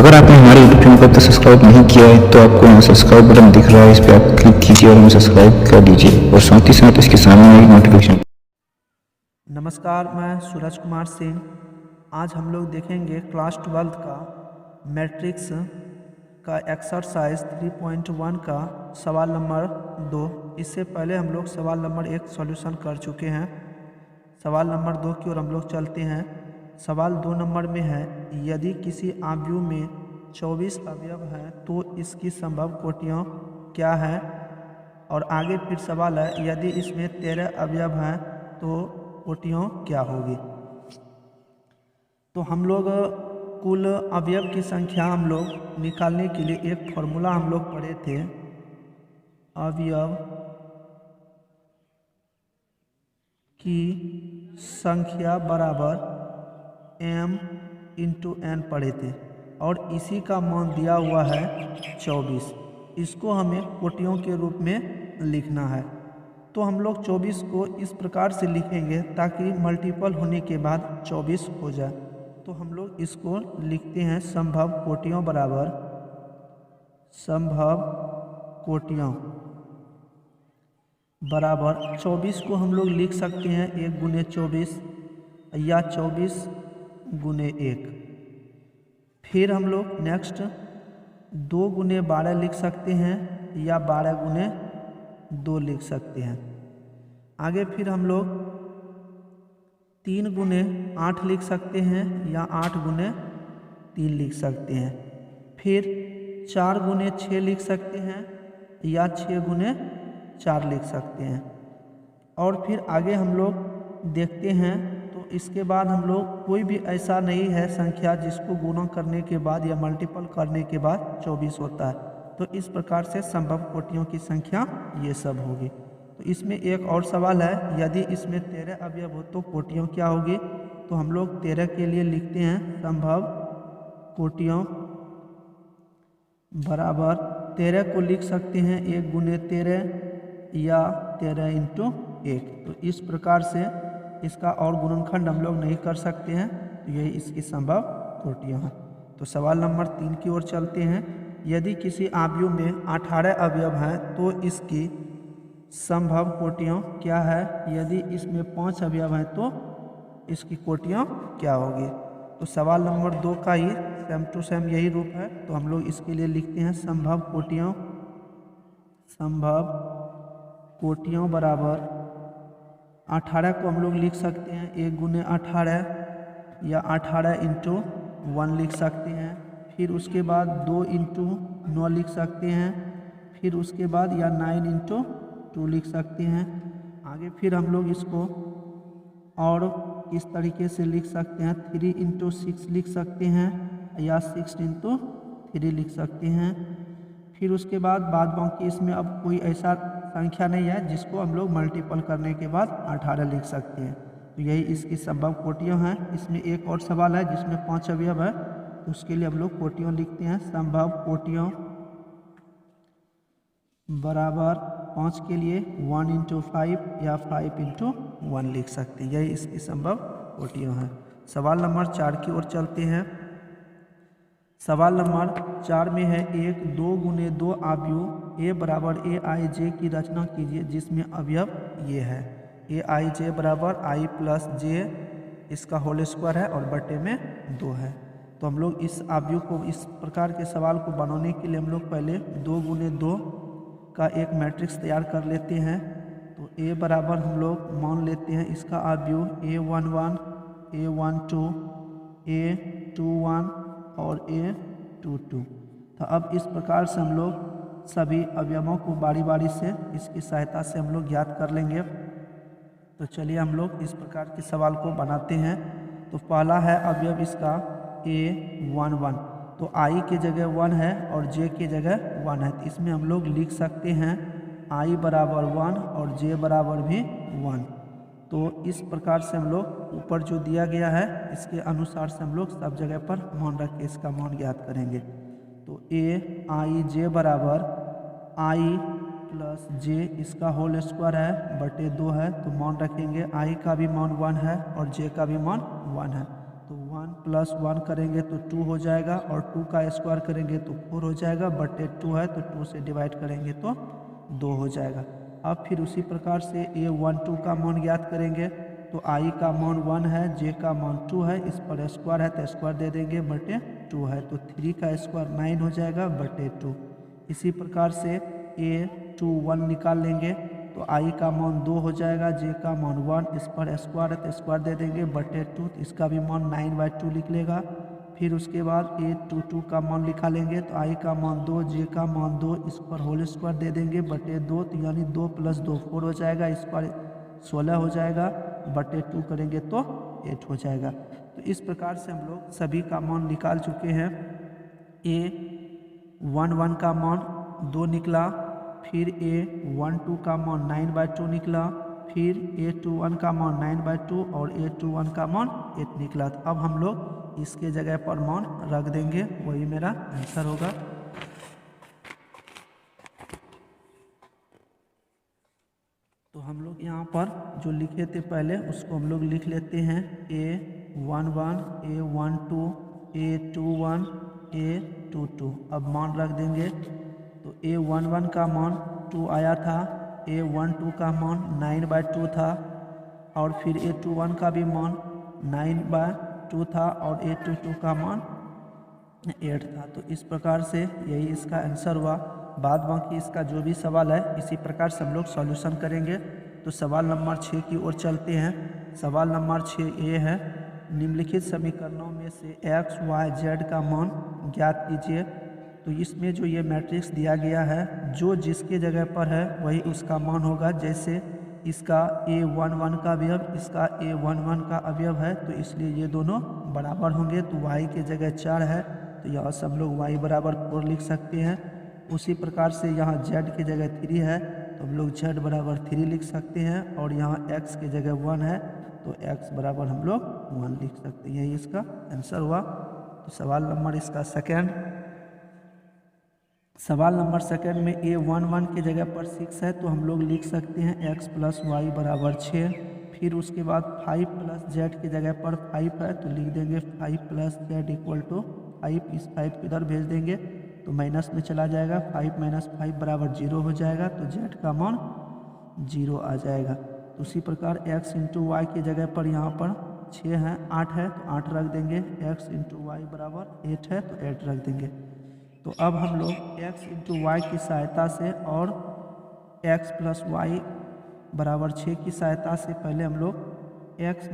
अगर आपने हमारे यूट्यूब चैनल को अब तक सब्सक्राइब नहीं किया है तो आपको यहाँ सब्सक्राइब बटन दिख रहा है, इस पर आप क्लिक कीजिए और हमें सब्सक्राइब कर दीजिए और साथ ही साथ इसके सामने एक नोटिफिकेशन। नमस्कार, मैं सूरज कुमार सिंह। आज हम लोग देखेंगे क्लास 12 का मैट्रिक्स का एक्सरसाइज 3.1 का सवाल नंबर 2। इससे पहले हम लोग सवाल नंबर 1 सॉल्यूशन कर चुके हैं। सवाल नंबर 2 की ओर हम लोग चलते हैं। सवाल 2 नंबर में है, यदि किसी आव्यूह में 24 अवयव हैं तो इसकी संभव कोटियाँ क्या है। और आगे फिर सवाल है, यदि इसमें 13 अवयव हैं तो कोटियों क्या होगी। तो हम लोग कुल अवयव की संख्या हम लोग निकालने के लिए एक फॉर्मूला हम लोग पढ़े थे। अवयव की संख्या बराबर m इंटू n पढ़े थे और इसी का मान दिया हुआ है 24। इसको हमें कोटियों के रूप में लिखना है। तो हम लोग 24 को इस प्रकार से लिखेंगे ताकि मल्टीपल होने के बाद 24 हो जाए। तो हम लोग इसको लिखते हैं, संभव कोटियों बराबर संभव कोटियों बराबर 24 को हम लोग लिख सकते हैं 1 गुने 24 या 24 गुने 1। फिर हम लोग नेक्स्ट 2 गुने 12 लिख सकते हैं या 12 गुने 2 लिख सकते हैं। आगे फिर हम लोग 3 गुने 8 लिख सकते हैं या 8 गुने 3 लिख सकते हैं। फिर 4 गुने 6 लिख सकते हैं या 6 गुने 4 लिख सकते हैं। और फिर आगे हम लोग देखते हैं तो इसके बाद हम लोग कोई भी ऐसा नहीं है संख्या जिसको गुणा करने के बाद या मल्टीपल करने के बाद 24 होता है। तो इस प्रकार से संभव कोटियों की संख्या ये सब होगी। तो इसमें एक और सवाल है, यदि इसमें 13 अवयव हो तो कोटियों क्या होगी। तो हम लोग 13 के लिए लिखते हैं, संभव कोटियों बराबर 13 को लिख सकते हैं 1 गुने 13 या 13 इंटू 1। तो इस प्रकार से इसका और गुणनखंड हम लोग नहीं कर सकते हैं। तो यही इसकी संभव कोटियाँ हैं। तो सवाल नंबर 3 की ओर चलते हैं। यदि किसी आव्यूह में 18 अवयव हैं तो इसकी संभव कोटियाँ क्या है। यदि इसमें 5 अवयव हैं तो इसकी कोटियाँ क्या होगी। तो सवाल नंबर 2 का ही सेम टू सेम यही रूप है। तो हम लोग इसके लिए लिखते हैं, संभव कोटियों बराबर 18 को हम लोग लिख सकते हैं 1 गुने 18 या 18 इंटू 1 लिख सकते हैं। फिर उसके बाद 2 इंटू 9 लिख सकते हैं। फिर उसके बाद या 9 इंटू 2 लिख सकते हैं। आगे फिर हम लोग इसको और इस तरीके से लिख सकते हैं, 3 इंटू 6 लिख सकते हैं या 6 इंटू 3 लिख सकते हैं। फिर उसके बाद बाकी इसमें अब कोई ऐसा संख्या नहीं है जिसको हम लोग मल्टीपल करने के बाद 18 लिख सकते हैं। तो यही इसकी संभव कोटियों हैं। इसमें एक और सवाल है जिसमें 5 अवयव है, तो उसके लिए हम लोग कोटियों लिखते हैं, संभव कोटियों बराबर 5 के लिए 1 इंटू 5 या 5 इंटू 1 लिख सकते हैं। यही इसकी संभव कोटियों हैं। सवाल नंबर 4 की ओर चलते हैं। सवाल नंबर 4 में है, 1 2 गुने 2 आव्यूह ए बराबर ए आई जे की रचना कीजिए जिसमें अवयव ये है। ए आई जे बराबर आई प्लस जे इसका होल स्क्वायर है और बटे में 2 है। तो हम लोग इस आव्यूह को, इस प्रकार के सवाल को बनाने के लिए हम लोग पहले 2 गुने 2 का एक मैट्रिक्स तैयार कर लेते हैं। तो ए बराबर हम लोग मान लेते हैं इसका आव्यूह A11 A12 A21 और A22। तो अब इस प्रकार से हम लोग सभी अवयवों को बारी बारी से इसकी सहायता से हम लोग ज्ञात कर लेंगे। तो चलिए हम लोग इस प्रकार के सवाल को बनाते हैं। तो पहला है अवयव इसका A11। तो आई के जगह 1 है और जे के जगह 1 है। तो इसमें हम लोग लिख सकते हैं आई बराबर 1 और जे बराबर भी 1। तो इस प्रकार से हम लोग ऊपर जो दिया गया है इसके अनुसार से हम लोग सब जगह पर मान रख के इसका मान ज्ञात करेंगे। तो ए आई जे बराबर आई प्लस जे इसका होल स्क्वायर है बटे 2 है। तो मान रखेंगे आई का भी मान 1 है और जे का भी मान 1 है। तो 1 1 प्लस 1 करेंगे तो 2 हो जाएगा और 2 का स्क्वायर करेंगे तो 4 हो जाएगा, बटे 2 है तो 2 से डिवाइड करेंगे तो 2 हो जाएगा। अब फिर उसी प्रकार से A12 का मान ज्ञात करेंगे तो I का मान 1 है, J का मान 2 है, इस पर स्क्वायर है तो स्क्वायर दे देंगे, बटे 2 है तो 3 का स्क्वायर 9 हो जाएगा, बटे 2। इसी प्रकार से A21 निकाल लेंगे तो I का मान 2 हो जाएगा, J का मान 1, इस पर स्क्वायर है तो स्क्वायर दे देंगे, बटे 2, तो इसका भी मान 9/2 लिख लेगा। फिर उसके बाद A22 का मान लिखा लेंगे तो I का मान 2, J का मान 2, इस पर होल स्क्वायर दे देंगे, बटे 2, तो यानी 2 + 2 4 हो जाएगा, इस पर 16 हो जाएगा, बटे 2 करेंगे तो 8 हो जाएगा। तो इस प्रकार से हम लोग सभी का मान निकाल चुके हैं। A11 का मान 2 निकला, फिर A12 का मान 9/2 निकला, फिर A21 का मान 9/2 और A21 का मान 8 निकला। तो अब हम लोग इसके जगह पर मान रख देंगे, वही मेरा आंसर होगा। तो हम लोग यहाँ पर जो लिखे थे पहले उसको हम लोग लिख लेते हैं। A11, A12, A21, A22। अब मान रख देंगे तो A11 का मान 2 आया था, A12 का मान 9/2 था और फिर A21 का भी मान 9/2 था और A22 का मान 8 था। तो इस प्रकार से यही इसका आंसर हुआ। बाद बाकी इसका जो भी सवाल है इसी प्रकार से हम लोग सॉल्यूशन करेंगे। तो सवाल नंबर 6 की ओर चलते हैं। सवाल नंबर 6 ये है, निम्नलिखित समीकरणों में से x, y, z का मान ज्ञात कीजिए। तो इसमें जो ये मैट्रिक्स दिया गया है, जो जिसके जगह पर है वही उसका मान होगा। जैसे इसका A11 का अवयव इसका A11 का अवयव है, तो इसलिए ये दोनों बराबर होंगे। तो y के जगह 4 है तो यहाँ से हम लोग y बराबर 4 लिख सकते हैं। उसी प्रकार से यहाँ z की जगह 3 है तो हम लोग z बराबर 3 लिख सकते हैं और यहाँ x की जगह 1 है तो x बराबर हम लोग 1 लिख सकते हैं। यही इसका आंसर हुआ। तो सवाल नंबर इसका सेकेंड, सवाल नंबर सेकेंड में A11 की जगह पर 6 है तो हम लोग लिख सकते हैं x + y बराबर 6। फिर उसके बाद 5 + z की जगह पर 5 है तो लिख देंगे 5 + z = 5। इस 5 को इधर भेज देंगे तो माइनस में चला जाएगा, 5 - 5 बराबर 0 हो जाएगा तो z का मान 0 आ जाएगा। तो उसी प्रकार x × y की जगह पर यहाँ पर 6 है, 8 है तो 8 रख देंगे, x × y बराबर 8 है तो 8 रख देंगे। तो अब हम लोग x × y की सहायता से और x + y बराबर 6 की सहायता से पहले हम लोग x -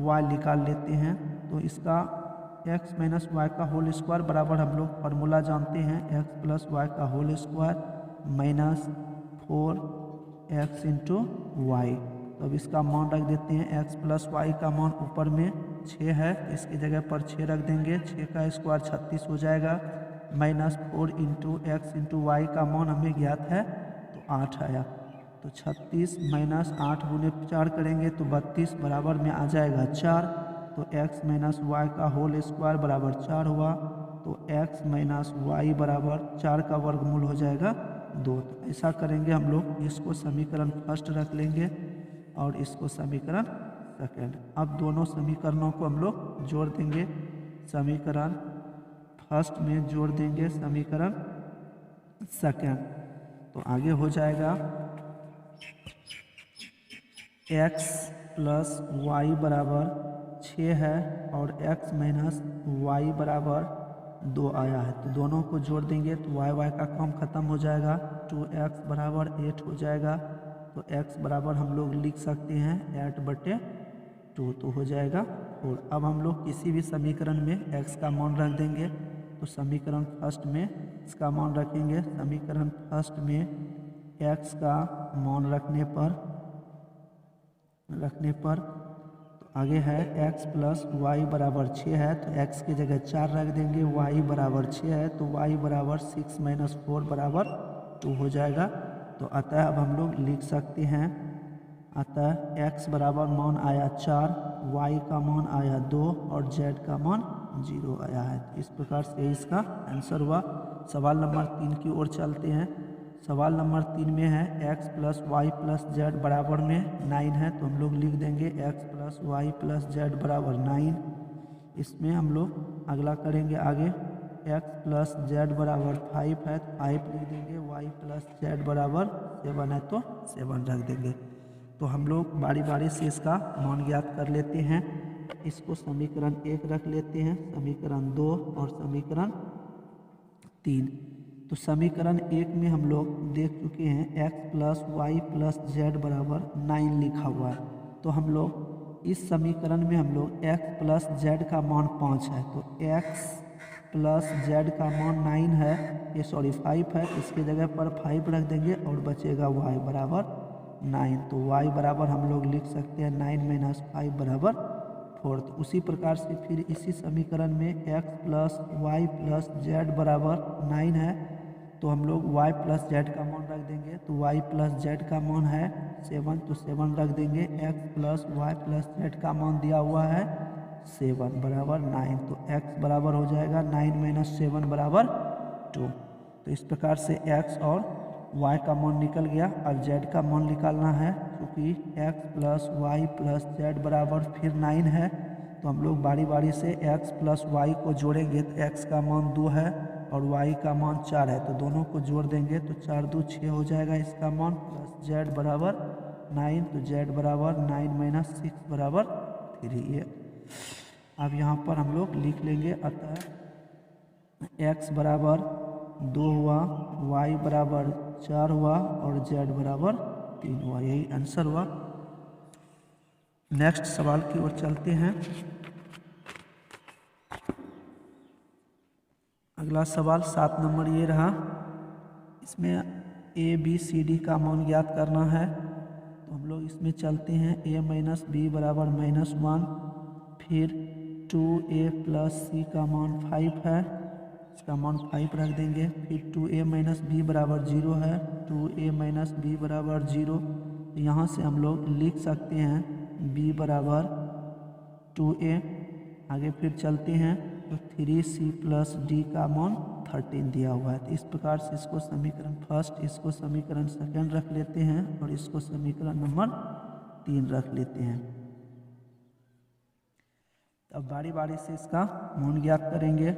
y निकाल लेते हैं। तो इसका x - y का होल स्क्वायर बराबर हम लोग फार्मूला जानते हैं, x + y का होल स्क्वायर -4x × y। तो अब इसका मान रख देते हैं। x + y का मान ऊपर में 6 है, इसकी जगह पर 6 रख देंगे, 6 का स्क्वायर 36 हो जाएगा, -4 × x × y का मान हमें ज्ञात है तो 8 आया। तो 36 - 8 × 4 करेंगे तो 32 बराबर में आ जाएगा 4। तो x - y का होल स्क्वायर बराबर 4 हुआ। तो x - y बराबर 4 का वर्गमूल हो जाएगा 2। तो ऐसा करेंगे हम लोग, इसको समीकरण फर्स्ट रख लेंगे और इसको समीकरण सेकंड। अब दोनों समीकरणों को हम लोग जोड़ देंगे, समीकरण फर्स्ट में जोड़ देंगे समीकरण सेकंड। तो आगे हो जाएगा x + y बराबर 6 है और x - y बराबर 2 आया है। तो दोनों को जोड़ देंगे तो y का काम खत्म हो जाएगा, 2x बराबर 8 हो जाएगा। तो x बराबर हम लोग लिख सकते हैं 8/2 तो हो जाएगा 4। अब हम लोग किसी भी समीकरण में x का मान रख देंगे। तो समीकरण फर्स्ट में इसका मान रखेंगे, समीकरण फर्स्ट में x का मान रखने पर तो आगे है x + y बराबर 6 है तो x की जगह 4 रख देंगे, y बराबर 6 है तो y बराबर 6 - 4 बराबर 2 हो जाएगा। तो अतः अब हम लोग लिख सकते हैं, अतः x बराबर मान आया 4, y का मान आया 2 और z का मान 0 आया है। इस प्रकार से इसका आंसर हुआ। सवाल नंबर 3 की ओर चलते हैं। सवाल नंबर 3 में है x + y + z बराबर में 9 है तो हम लोग लिख देंगे x + y + z बराबर 9। इसमें हम लोग अगला करेंगे आगे। x प्लस जेड बराबर 5 है तो 5 लिख देंगे, y प्लस जेड बराबर 7 है तो 7 रख देंगे। तो हम लोग बारी बारी से इसका मान ज्ञात कर लेते हैं। इसको समीकरण 1 रख लेते हैं, समीकरण 2 और समीकरण 3। तो समीकरण 1 में हम लोग देख चुके हैं x plus y plus z बराबर 9 लिखा हुआ है। तो हम लोग इस समीकरण में हम लोग x प्लस जेड का मान 5 है तो x प्लस जेड का मान 9 है, ये 5 है, इसके जगह पर 5 रख देंगे और बचेगा y बराबर 9। तो y बराबर हम लोग लिख सकते हैं 9 माइनस 5 बराबर 4। तो उसी प्रकार से फिर इसी समीकरण में x plus y plus z बराबर 9 है तो हम लोग y प्लस जेड का मान रख देंगे। तो y प्लस जेड का मान है 7 तो 7 रख देंगे। x plus y plus z का मान दिया हुआ है 7 बराबर 9। तो x बराबर हो जाएगा 9 माइनस 7 बराबर 2। तो इस प्रकार से x और y का मान निकल गया। अब z का मान निकालना है, क्योंकि x plus y plus z बराबर फिर 9 है तो हम लोग बारी बारी से x प्लस वाई को जोड़ेंगे। तो x का मान 2 है और y का मान 4 है तो दोनों को जोड़ देंगे तो 4 2 6 हो जाएगा इसका मान, प्लस z बराबर 9। तो z बराबर 9 माइनस 6 बराबर 3। ये अब यहाँ पर हम लोग लिख लेंगे। अतः x बराबर 2 हुआ, y बराबर 4 हुआ और z बराबर 3 हुआ। यही आंसर हुआ। नेक्स्ट सवाल की ओर चलते हैं। अगला सवाल 7 नंबर ये रहा। इसमें a b c d का मान ज्ञात करना है। तो हम लोग इसमें चलते हैं। a माइनस बी बराबर -1, फिर 2a प्लस सी का मान 5 है, इसका मान 5 रख देंगे। फिर 2a माइनस बी बराबर 0 है, 2a माइनस बी बराबर 0। तो यहाँ से हम लोग लिख सकते हैं b बराबर 2a। आगे फिर चलते हैं तो 3c प्लस d का मान 13 दिया हुआ है। तो इस प्रकार से इसको समीकरण फर्स्ट, इसको समीकरण सेकंड रख लेते हैं और इसको समीकरण नंबर 3 रख लेते हैं। अब बारी बारी से इसका मान ज्ञात करेंगे।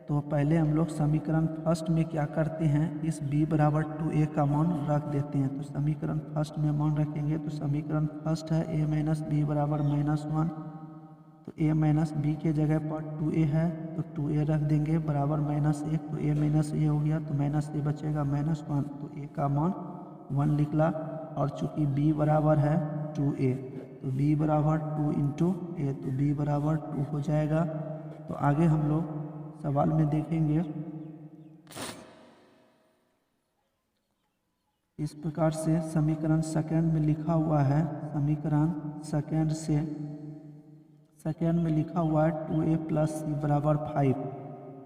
तो पहले हम लोग समीकरण फर्स्ट में क्या करते हैं, इस b बराबर 2a का मान रख देते हैं। तो समीकरण फर्स्ट में मान रखेंगे। तो समीकरण फर्स्ट है a माइनस बी बराबर -1। तो a माइनस बी के जगह पर 2a है तो 2a रख देंगे बराबर -1। तो a माइनस a हो गया तो माइनस a बचेगा -1। तो a का मान 1 निकला। और चूंकि b बराबर है 2a तो b बराबर 2 इंटू a, तो b बराबर 2 हो जाएगा। तो आगे हम लोग सवाल में देखेंगे। इस प्रकार से समीकरण सेकंड में लिखा हुआ है, समीकरण सेकंड में लिखा हुआ है 2a प्लस सी बराबर 5।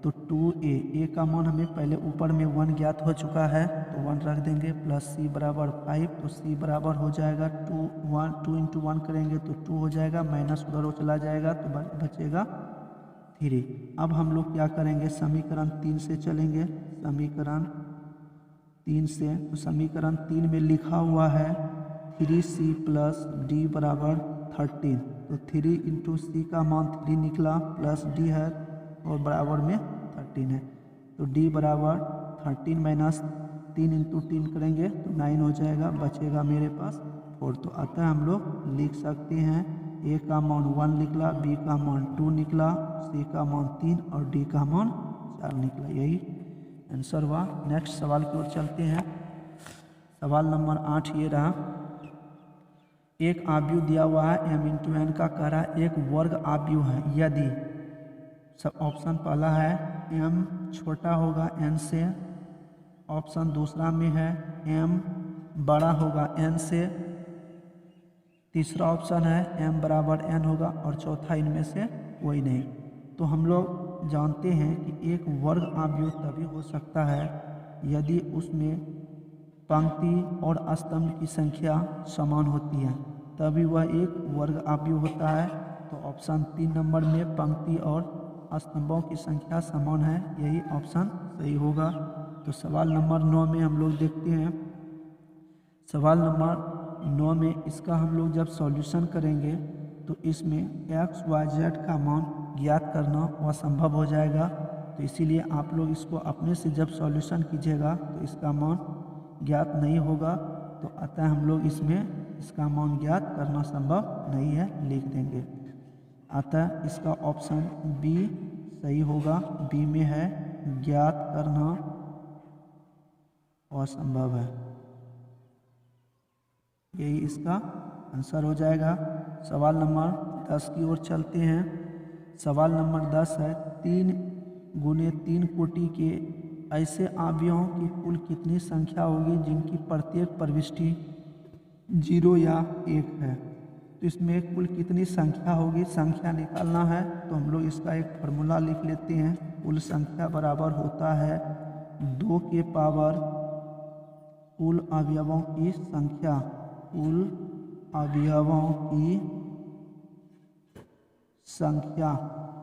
तो 2a का मान हमें पहले ऊपर में 1 ज्ञात हो चुका है तो 1 रख देंगे, प्लस सी बराबर 5। तो सी बराबर हो जाएगा 2 इंटू 1 करेंगे तो 2 हो जाएगा, माइनस उधर चला जाएगा तो बचेगा 3। अब हम लोग क्या करेंगे, समीकरण 3 से चलेंगे। समीकरण 3 से, तो समीकरण 3 में लिखा हुआ है 3c प्लस डी बराबर 13। तो 3 इंटू सी का मान 3 निकला, प्लस डी है और बराबर में 13 है। तो डी बराबर 13 माइनस 3 इंटू 3 करेंगे तो 9 हो जाएगा, बचेगा मेरे पास 4। तो अतः हम लोग लिख सकते हैं a का मान 1 निकला, b का मान 2 निकला, c का मान 3 और d का मान 4 निकला। यही आंसर हुआ। नेक्स्ट सवाल की ओर चलते हैं। सवाल नंबर 8 ये रहा। एक आव्यूह दिया हुआ है m इंटू एन का, कह रहा है एक वर्ग आव्यूह है यदि, सब ऑप्शन पहला है m छोटा होगा n से, ऑप्शन दूसरा में है m बड़ा होगा n से, तीसरा ऑप्शन है m बराबर n होगा और चौथा इनमें से कोई नहीं। तो हम लोग जानते हैं कि एक वर्ग आव्यूह तभी हो सकता है यदि उसमें पंक्ति और स्तंभ की संख्या समान होती है, तभी वह एक वर्ग आव्यूह होता है। तो ऑप्शन 3 नंबर में पंक्ति और स्तंभों की संख्या समान है, यही ऑप्शन सही होगा। तो सवाल नंबर 9 में हम लोग देखते हैं। सवाल नंबर 9 में इसका हम लोग जब सॉल्यूशन करेंगे तो इसमें x y z का मान ज्ञात करना असंभव हो जाएगा। तो इसीलिए आप लोग इसको अपने से जब सॉल्यूशन कीजिएगा तो इसका मान ज्ञात नहीं होगा। तो अतः हम लोग इसमें इसका मान ज्ञात करना संभव नहीं है, लिख देंगे। अतः इसका ऑप्शन बी सही होगा। बी में है ज्ञात करना असंभव है, यही इसका आंसर हो जाएगा। सवाल नंबर 10 की ओर चलते हैं। सवाल नंबर 10 है 3 गुने 3 कोटि के ऐसे अवयवों की कुल कितनी संख्या होगी जिनकी प्रत्येक प्रविष्टि 0 या 1 है। तो इसमें कुल कितनी संख्या होगी, संख्या निकालना है। तो हम लोग इसका एक फार्मूला लिख लेते हैं। कुल संख्या बराबर होता है 2 के पावर कुल अवयवों की संख्या, कुल अवयवों की संख्या।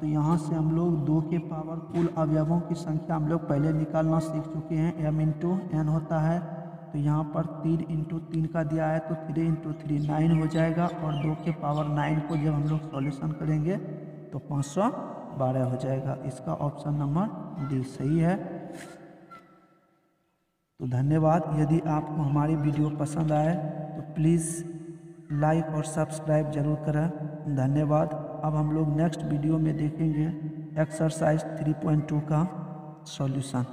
तो यहाँ से हम लोग 2 के पावर कुल अवयवों की संख्या हम लोग पहले निकालना सीख चुके हैं। m इंटू n होता है। तो यहाँ पर 3 इंटू 3 का दिया है तो 3 इंटू 3 9 हो जाएगा। और 2 के पावर 9 को जब हम लोग सॉल्यूशन करेंगे तो 512 हो जाएगा। इसका ऑप्शन नंबर डी सही है। तो धन्यवाद। यदि आपको हमारी वीडियो पसंद आए तो प्लीज़ लाइक और सब्सक्राइब जरूर करें। धन्यवाद। अब हम लोग नेक्स्ट वीडियो में देखेंगे एक्सरसाइज 3.2 का सॉल्यूशन।